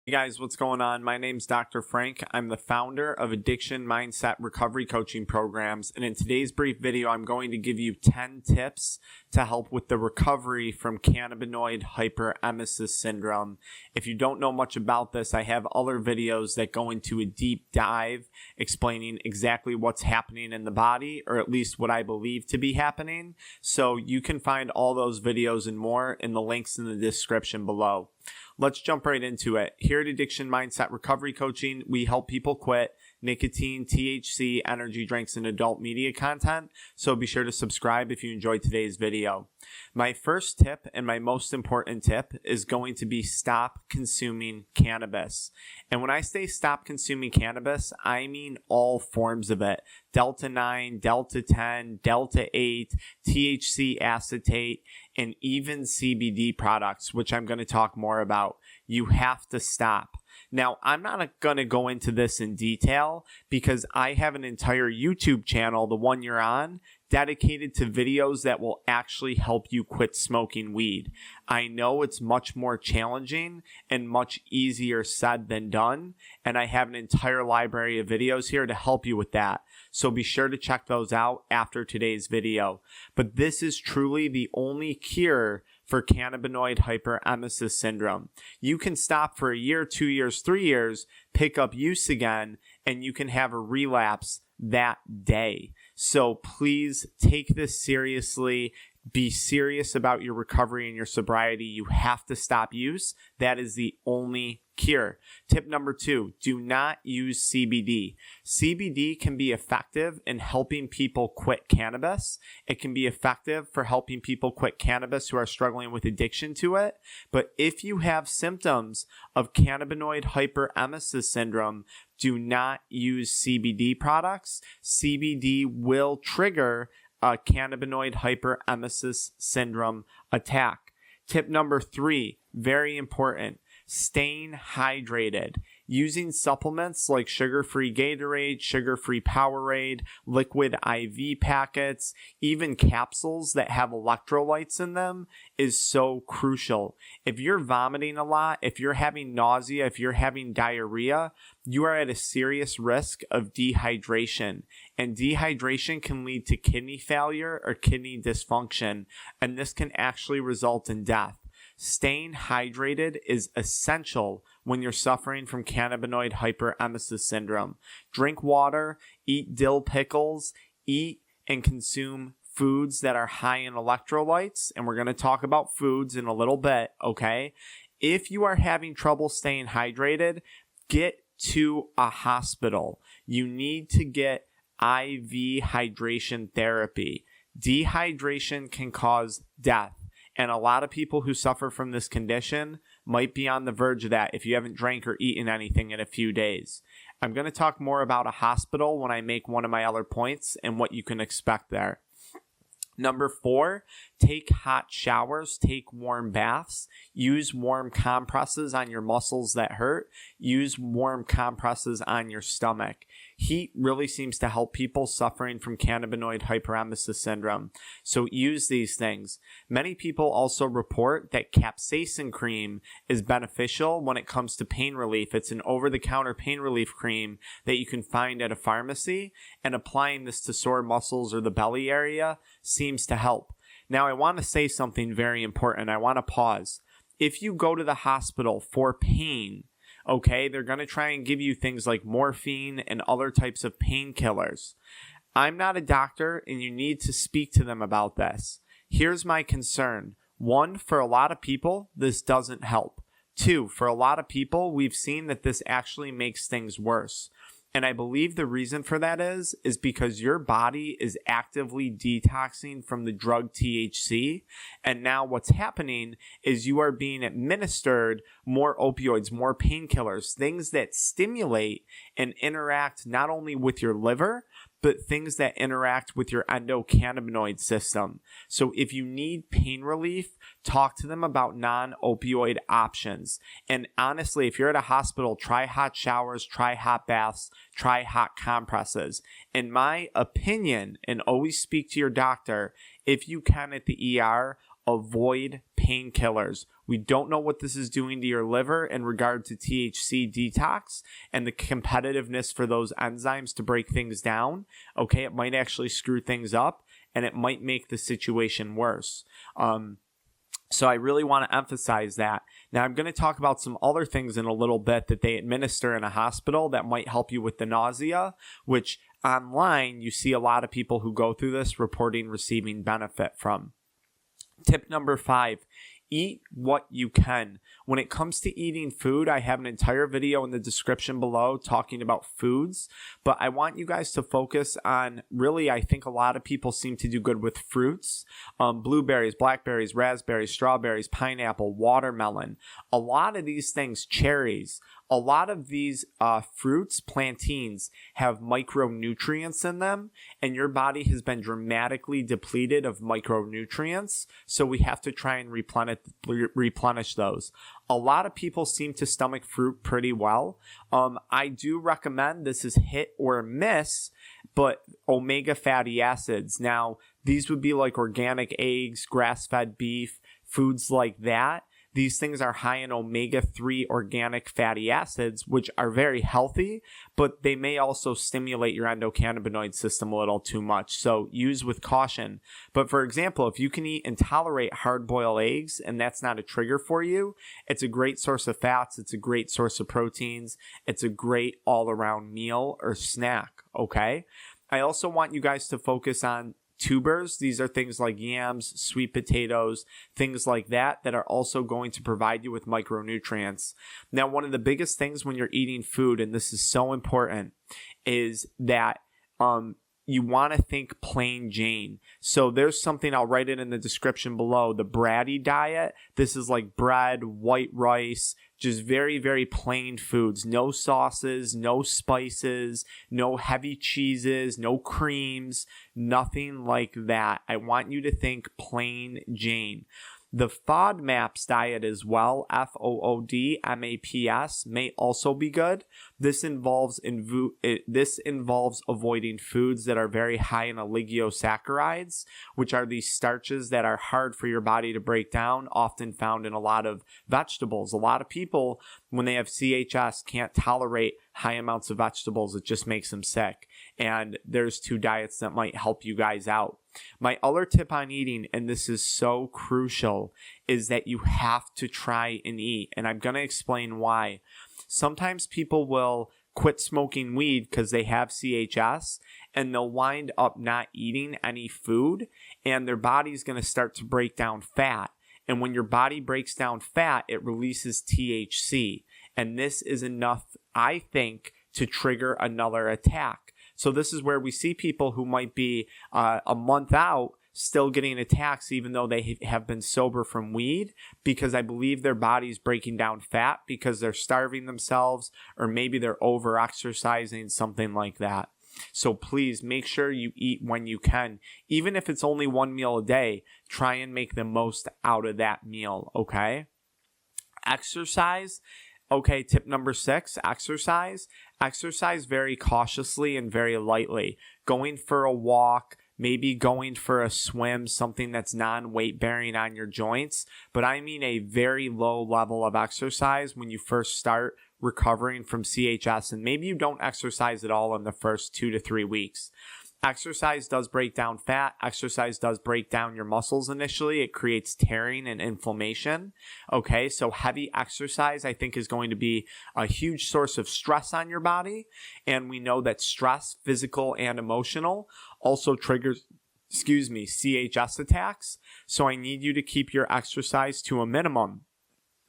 Hey guys, what's going on? My name's Dr. Frank. I'm the founder of AddictionMindset recovery coaching programs. And in today's brief video, I'm going to give you 10 tips to help with the recovery from Cannabinoid Hyperemesis Syndrome. If you don't know much about this, I have other videos that go into a deep dive explaining exactly what's happening in the body, or at least what I believe to be happening. So you can find all those videos and more in the links in the description below. Let's jump right into it. Here at Addiction Mindset Recovery Coaching, we help people quit nicotine, THC, energy drinks, and adult media content. So be sure to subscribe if you enjoyed today's video. My first tip and my most important tip is going to be stop consuming cannabis. And when I say stop consuming cannabis, I mean all forms of it. Delta 9, Delta 10, Delta 8, THC acetate, and even CBD products, which I'm going to talk more about. You have to stop. Now, I'm not going to go into this in detail because I have an entire YouTube channel, the one you're on, dedicated to videos that will actually help you quit smoking weed. I know it's much more challenging and much easier said than done, and I have an entire library of videos here to help you with that. So be sure to check those out after today's video. But this is truly the only cure for Cannabinoid Hyperemesis Syndrome. You can stop for a year, 2 years, 3 years, pick up use again, and you can have a relapse that day. So please take this seriously. Be serious about your recovery and your sobriety. You have to stop use. That is the only cure. Tip number 2, do not use CBD. CBD can be effective in helping people quit cannabis. It can be effective for helping people quit cannabis who are struggling with addiction to it. But if you have symptoms of Cannabinoid Hyperemesis Syndrome, do not use CBD products. CBD will trigger a Cannabinoid Hyperemesis Syndrome attack. Tip number 3, very important. Staying hydrated. Using supplements like sugar-free Gatorade, sugar-free Powerade, liquid IV packets, even capsules that have electrolytes in them is so crucial. If you're vomiting a lot, if you're having nausea, if you're having diarrhea, you are at a serious risk of dehydration. And dehydration can lead to kidney failure or kidney dysfunction, and this can actually result in death. Staying hydrated is essential when you're suffering from Cannabinoid Hyperemesis Syndrome. Drink water, eat dill pickles, eat and consume foods that are high in electrolytes, and we're going to talk about foods in a little bit, okay? If you are having trouble staying hydrated, get to a hospital. You need to get IV hydration therapy. Dehydration can cause death. And a lot of people who suffer from this condition might be on the verge of that if you haven't drank or eaten anything in a few days. I'm going to talk more about a hospital when I make one of my other points and what you can expect there. Number 4, take hot showers, take warm baths, use warm compresses on your muscles that hurt, use warm compresses on your stomach. Heat really seems to help people suffering from Cannabinoid Hyperemesis Syndrome. So use these things. Many people also report that capsaicin cream is beneficial when it comes to pain relief. It's an over-the-counter pain relief cream that you can find at a pharmacy, and applying this to sore muscles or the belly area seems to help. Now, I want to say something very important. I want to pause. If you go to the hospital for pain, okay, they're going to try and give you things like morphine and other types of painkillers. I'm not a doctor, and you need to speak to them about this. Here's my concern. 1, for a lot of people, this doesn't help. 2, for a lot of people, we've seen that this actually makes things worse. And I believe the reason for that is because your body is actively detoxing from the drug THC. And now what's happening is you are being administered more opioids, more painkillers, things that stimulate and interact not only with your liver, but things that interact with your endocannabinoid system. So if you need pain relief, talk to them about non-opioid options. And honestly, if you're at a hospital, try hot showers, try hot baths, try hot compresses. In my opinion, and always speak to your doctor, if you can at the ER, avoid painkillers. We don't know what this is doing to your liver in regard to THC detox and the competitiveness for those enzymes to break things down. Okay, it might actually screw things up and it might make the situation worse. So I really want to emphasize that. Now, I'm going to talk about some other things in a little bit that they administer in a hospital that might help you with the nausea, which online you see a lot of people who go through this reporting receiving benefit from. Tip number 5, eat what you can. When it comes to eating food, I have an entire video in the description below talking about foods, but I want you guys to focus on really, I think a lot of people seem to do good with fruits, blueberries, blackberries, raspberries, strawberries, pineapple, watermelon, a lot of these things, cherries. A lot of these fruits, plantains, have micronutrients in them, and your body has been dramatically depleted of micronutrients, so we have to try and replenish those. A lot of people seem to stomach fruit pretty well. I do recommend, this is hit or miss, but omega fatty acids. Now, these would be like organic eggs, grass-fed beef, foods like that. These things are high in omega-3 organic fatty acids, which are very healthy, but they may also stimulate your endocannabinoid system a little too much. So use with caution. But for example, if you can eat and tolerate hard-boiled eggs and that's not a trigger for you, it's a great source of fats. It's a great source of proteins. It's a great all-around meal or snack, okay? I also want you guys to focus on tubers. These are things like yams, sweet potatoes, things like that are also going to provide you with micronutrients. Now, one of the biggest things when you're eating food, and this is so important, is that you want to think plain Jane. So there's something, I'll write it in the description below, the Bratty diet. This is like bread, white rice, just very, very plain foods. No sauces, no spices, no heavy cheeses, no creams, nothing like that. I want you to think plain Jane. The FODMAPs diet as well, FOODMAPS, may also be good. This involves avoiding foods that are very high in oligosaccharides, which are these starches that are hard for your body to break down, often found in a lot of vegetables. A lot of people, when they have CHS, can't tolerate high amounts of vegetables. It just makes them sick. And there's 2 diets that might help you guys out. My other tip on eating, and this is so crucial, is that you have to try and eat. And I'm going to explain why. Sometimes people will quit smoking weed because they have CHS, and they'll wind up not eating any food, and their body's going to start to break down fat. And when your body breaks down fat, it releases THC. And this is enough, I think, to trigger another attack. So this is where we see people who might be a month out still getting attacks even though they have been sober from weed, because I believe their body's breaking down fat because they're starving themselves, or maybe they're over-exercising, something like that. So please make sure you eat when you can. Even if it's only 1 meal a day, try and make the most out of that meal, okay? Exercise. Okay, tip number 6, exercise. Exercise very cautiously and very lightly. Going for a walk, maybe going for a swim, something that's non-weight bearing on your joints. But I mean a very low level of exercise when you first start recovering from CHS. And maybe you don't exercise at all in the first 2 to 3 weeks. Exercise does break down fat. Exercise does break down your muscles initially. It creates tearing and inflammation. Okay, so heavy exercise, I think, is going to be a huge source of stress on your body. And we know that stress, physical and emotional, also triggers, CHS attacks. So I need you to keep your exercise to a minimum.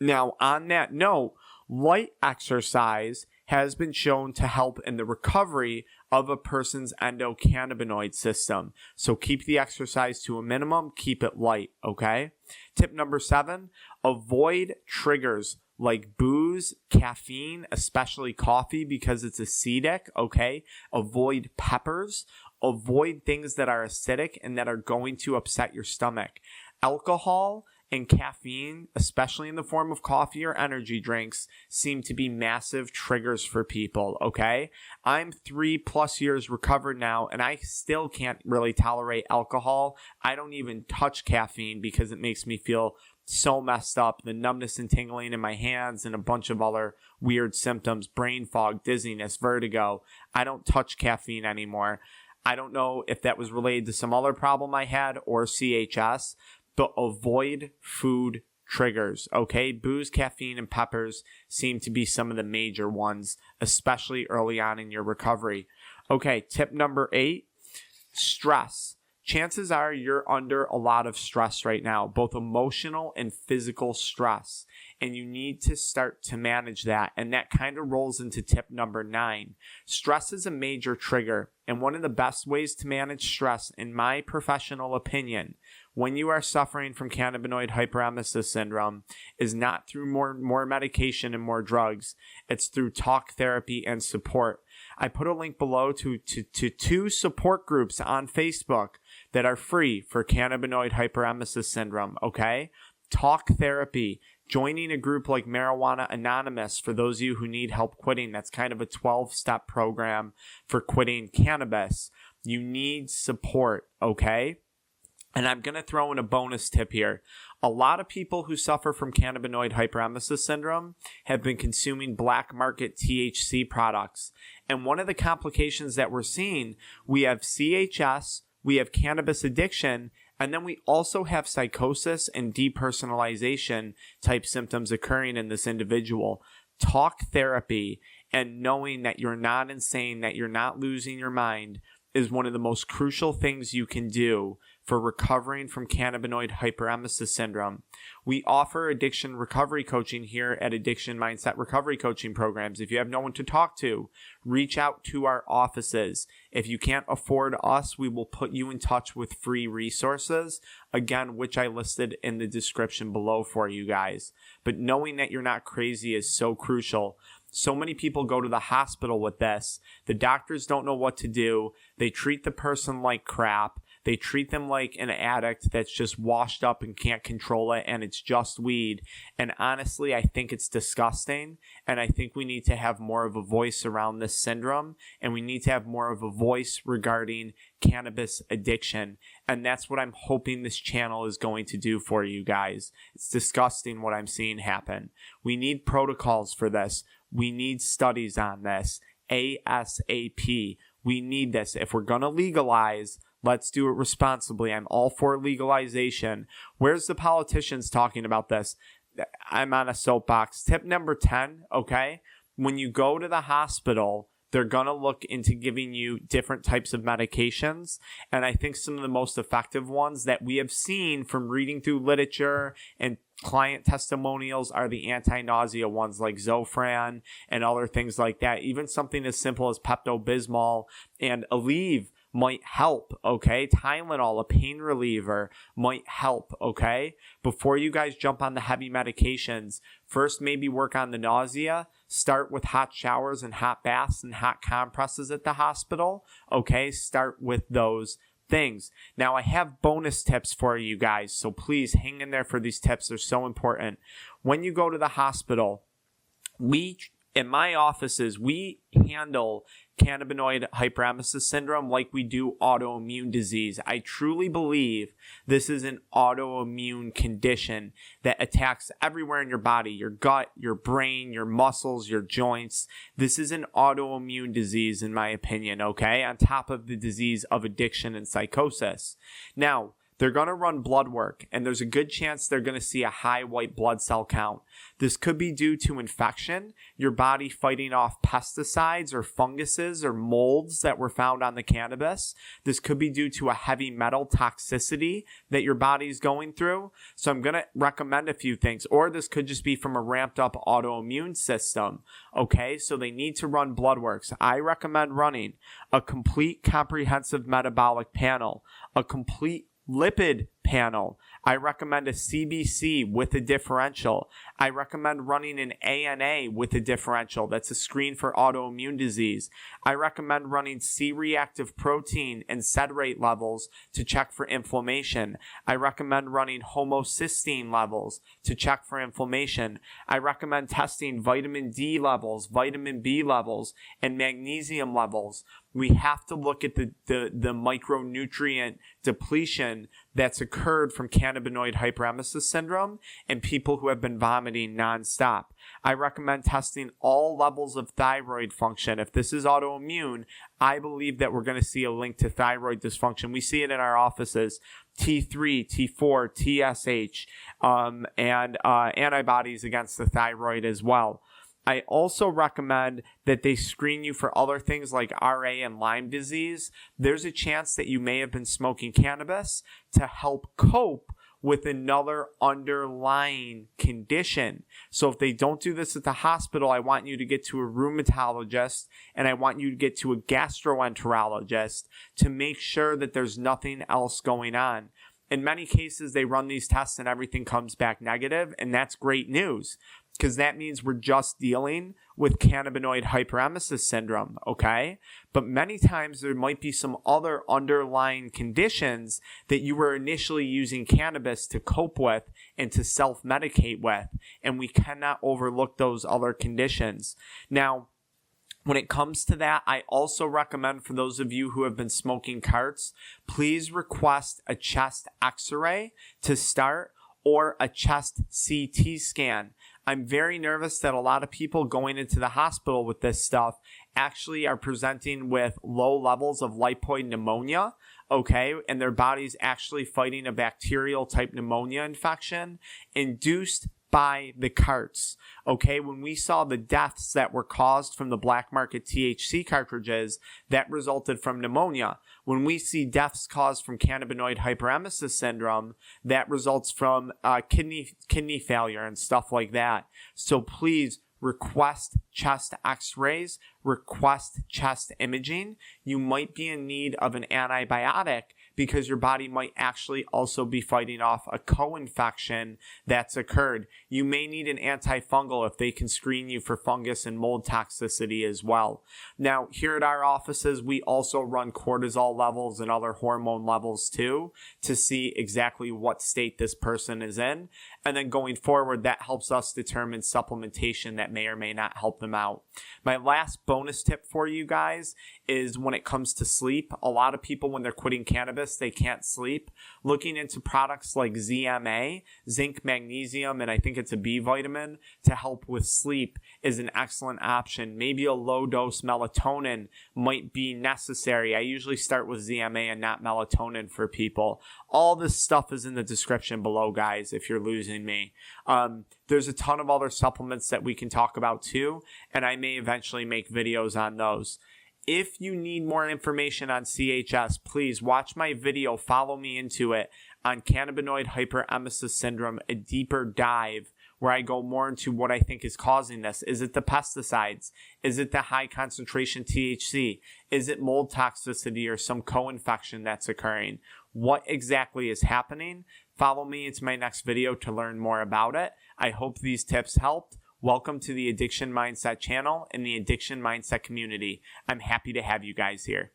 Now, on that note, light exercise has been shown to help in the recovery of a person's endocannabinoid system. So keep the exercise to a minimum, keep it light, okay? Tip number 7, avoid triggers like booze, caffeine, especially coffee because it's acidic, okay? Avoid peppers, avoid things that are acidic and that are going to upset your stomach. Alcohol and caffeine, especially in the form of coffee or energy drinks, seem to be massive triggers for people, okay? I'm 3+ years recovered now, and I still can't really tolerate alcohol. I don't even touch caffeine because it makes me feel so messed up. The numbness and tingling in my hands and a bunch of other weird symptoms, brain fog, dizziness, vertigo. I don't touch caffeine anymore. I don't know if that was related to some other problem I had or CHS, but avoid food triggers, okay? Booze, caffeine, and peppers seem to be some of the major ones, especially early on in your recovery. Okay, tip number 8, stress. Chances are you're under a lot of stress right now, both emotional and physical stress, and you need to start to manage that. And that kind of rolls into tip number 9. Stress is a major trigger, and one of the best ways to manage stress, in my professional opinion, when you are suffering from cannabinoid hyperemesis syndrome, is not through more medication and more drugs. It's through talk therapy and support. I put a link below to 2 support groups on Facebook that are free for cannabinoid hyperemesis syndrome, okay? Talk therapy, joining a group like Marijuana Anonymous for those of you who need help quitting. That's kind of a 12-step program for quitting cannabis. You need support, okay? And I'm going to throw in a bonus tip here. A lot of people who suffer from cannabinoid hyperemesis syndrome have been consuming black market THC products. And one of the complications that we're seeing, we have CHS, we have cannabis addiction, and then we also have psychosis and depersonalization type symptoms occurring in this individual. Talk therapy and knowing that you're not insane, that you're not losing your mind, is one of the most crucial things you can do for recovering from cannabinoid hyperemesis syndrome. We offer addiction recovery coaching here at AddictionMindset Recovery Coaching Programs. If you have no one to talk to, reach out to our offices. If you can't afford us, we will put you in touch with free resources, again, which I listed in the description below for you guys. But knowing that you're not crazy is so crucial. So many people go to the hospital with this. The doctors don't know what to do. They treat the person like crap. They treat them like an addict that's just washed up and can't control it, and it's just weed. And honestly, I think it's disgusting, and I think we need to have more of a voice around this syndrome, and we need to have more of a voice regarding cannabis addiction. And that's what I'm hoping this channel is going to do for you guys. It's disgusting what I'm seeing happen. We need protocols for this. We need studies on this ASAP. We need this. If we're going to legalize, let's do it responsibly. I'm all for legalization. Where's the politicians talking about this? I'm on a soapbox. Tip number 10, okay? When you go to the hospital, they're going to look into giving you different types of medications. And I think some of the most effective ones that we have seen from reading through literature and client testimonials are the anti-nausea ones like Zofran and other things like that. Even something as simple as Pepto-Bismol and Aleve might help, okay? Tylenol, a pain reliever, might help, okay? Before you guys jump on the heavy medications, first maybe work on the nausea. Start with hot showers and hot baths and hot compresses at the hospital, okay? Start with those things. Now, I have bonus tips for you guys, so please hang in there for these tips. They're so important. When you go to the hospital, in my offices, we handle cannabinoid hyperemesis syndrome like we do autoimmune disease. I truly believe this is an autoimmune condition that attacks everywhere in your body, your gut, your brain, your muscles, your joints. This is an autoimmune disease, in my opinion, okay? On top of the disease of addiction and psychosis. Now, they're going to run blood work, and there's a good chance they're going to see a high white blood cell count. This could be due to infection, your body fighting off pesticides or funguses or molds that were found on the cannabis. This could be due to a heavy metal toxicity that your body's going through. So I'm going to recommend a few things. Or this could just be from a ramped up autoimmune system. Okay, so they need to run blood works. I recommend running a complete comprehensive metabolic panel, a complete lipid panel. I recommend a CBC with a differential. I recommend running an ANA with a differential. That's a screen for autoimmune disease. I recommend running C-reactive protein and ceterate levels to check for inflammation. I recommend running homocysteine levels to check for inflammation. I recommend testing vitamin D levels, vitamin B levels, and magnesium levels. We have to look at the micronutrient depletion that's occurred from cannabinoid hyperemesis syndrome and people who have been vomiting nonstop. I recommend testing all levels of thyroid function. If this is autoimmune, I believe that we're going to see a link to thyroid dysfunction. We see it in our offices. T3, T4, TSH, and antibodies against the thyroid as well. I also recommend that they screen you for other things like RA and Lyme disease. There's a chance that you may have been smoking cannabis to help cope with another underlying condition. So if they don't do this at the hospital, I want you to get to a rheumatologist and I want you to get to a gastroenterologist to make sure that there's nothing else going on. In many cases, they run these tests and everything comes back negative, and that's great news, because that means we're just dealing with cannabinoid hyperemesis syndrome, okay? But many times there might be some other underlying conditions that you were initially using cannabis to cope with and to self-medicate with, and we cannot overlook those other conditions. Now, when it comes to that, I also recommend for those of you who have been smoking carts, please request a chest x-ray to start or a chest CT scan. I'm very nervous that a lot of people going into the hospital with this stuff actually are presenting with low levels of lipoid pneumonia, okay? And their body's actually fighting a bacterial type pneumonia infection induced by the carts, okay? When we saw the deaths that were caused from the black market THC cartridges, that resulted from pneumonia. When we see deaths caused from cannabinoid hyperemesis syndrome, that results from kidney failure and stuff like that. So please request chest x-rays, request chest imaging. You might be in need of an antibiotic because your body might actually also be fighting off a co-infection that's occurred. You may need an antifungal if they can screen you for fungus and mold toxicity as well. Now, here at our offices, we also run cortisol levels and other hormone levels too to see exactly what state this person is in. And then going forward, that helps us determine supplementation that may or may not help them out. My last bonus tip for you guys is when it comes to sleep. A lot of people, when they're quitting cannabis, they can't sleep. Looking into products like ZMA, zinc, magnesium, and I think it's a B vitamin to help with sleep is an excellent option. Maybe a low dose melatonin might be necessary. I usually start with ZMA and not melatonin for people. All this stuff is in the description below, guys, if you're losing me. There's a ton of other supplements that we can talk about too, and I may eventually make videos on those. If you need more information on CHS, please watch my video, follow me into it, on cannabinoid hyperemesis syndrome, a deeper dive where I go more into what I think is causing this. Is it the pesticides? Is it the high concentration THC? Is it mold toxicity or some co-infection that's occurring? What exactly is happening? Follow me into my next video to learn more about it. I hope these tips helped. Welcome to the Addiction Mindset channel and the Addiction Mindset community. I'm happy to have you guys here.